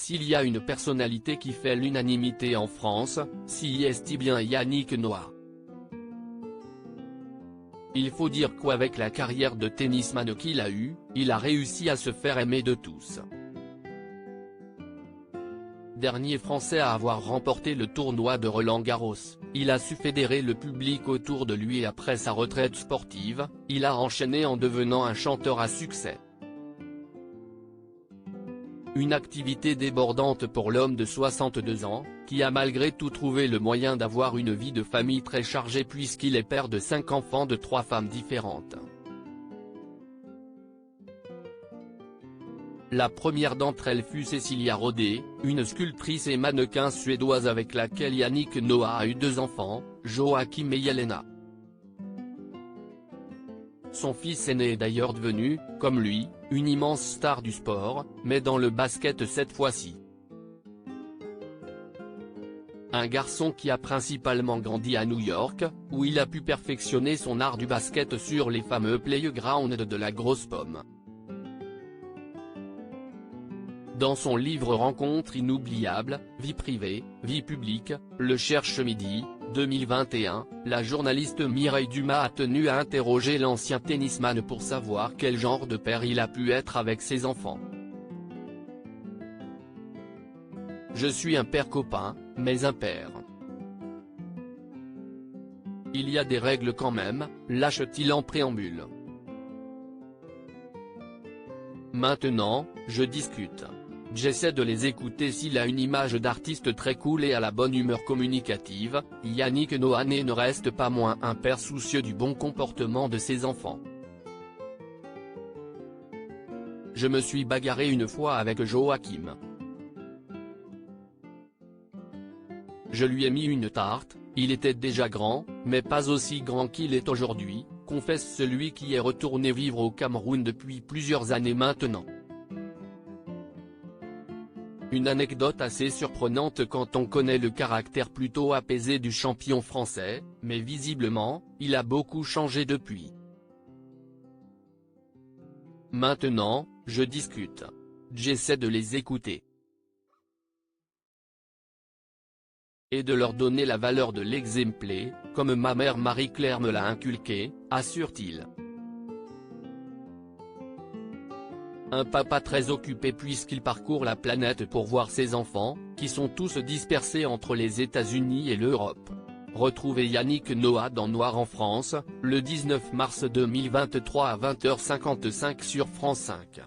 S'il y a une personnalité qui fait l'unanimité en France, c'est bien Yannick Noah. Il faut dire qu'avec la carrière de tennisman qu'il a eue, il a réussi à se faire aimer de tous. Dernier Français à avoir remporté le tournoi de Roland-Garros, il a su fédérer le public autour de lui et après sa retraite sportive, il a enchaîné en devenant un chanteur à succès. Une activité débordante pour l'homme de 62 ans, qui a malgré tout trouvé le moyen d'avoir une vie de famille très chargée puisqu'il est père de 5 enfants de 3 femmes différentes. La première d'entre elles fut Cecilia Rodé, une sculptrice et mannequin suédoise avec laquelle Yannick Noah a eu 2 enfants, Joachim et Jelena. Son fils aîné est d'ailleurs devenu, comme lui, une immense star du sport, mais dans le basket cette fois-ci. Un garçon qui a principalement grandi à New York, où il a pu perfectionner son art du basket sur les fameux playgrounds de la grosse pomme. Dans son livre Rencontres inoubliables, vie privée, vie publique, le Cherche Midi, 2021, la journaliste Mireille Dumas a tenu à interroger l'ancien tennisman pour savoir quel genre de père il a pu être avec ses enfants. Je suis un père copain, mais un père. Il y a des règles quand même, lâche-t-il en préambule. Maintenant, je discute. J'essaie de les écouter. S'il a une image d'artiste très cool et à la bonne humeur communicative, Yannick Noah ne reste pas moins un père soucieux du bon comportement de ses enfants. Je me suis bagarré une fois avec Joachim. Je lui ai mis une tarte, il était déjà grand, mais pas aussi grand qu'il est aujourd'hui, confesse celui qui est retourné vivre au Cameroun depuis plusieurs années maintenant. Une anecdote assez surprenante quand on connaît le caractère plutôt apaisé du champion français, mais visiblement, il a beaucoup changé depuis. Maintenant, je discute. J'essaie de les écouter. Et de leur donner la valeur de l'exemplé, comme ma mère Marie-Claire me l'a inculqué, assure-t-il. Un papa très occupé puisqu'il parcourt la planète pour voir ses enfants, qui sont tous dispersés entre les États-Unis et l'Europe. Retrouvez Yannick Noah dans Noir en France, le 19 mars 2023 à 20h55 sur France 5.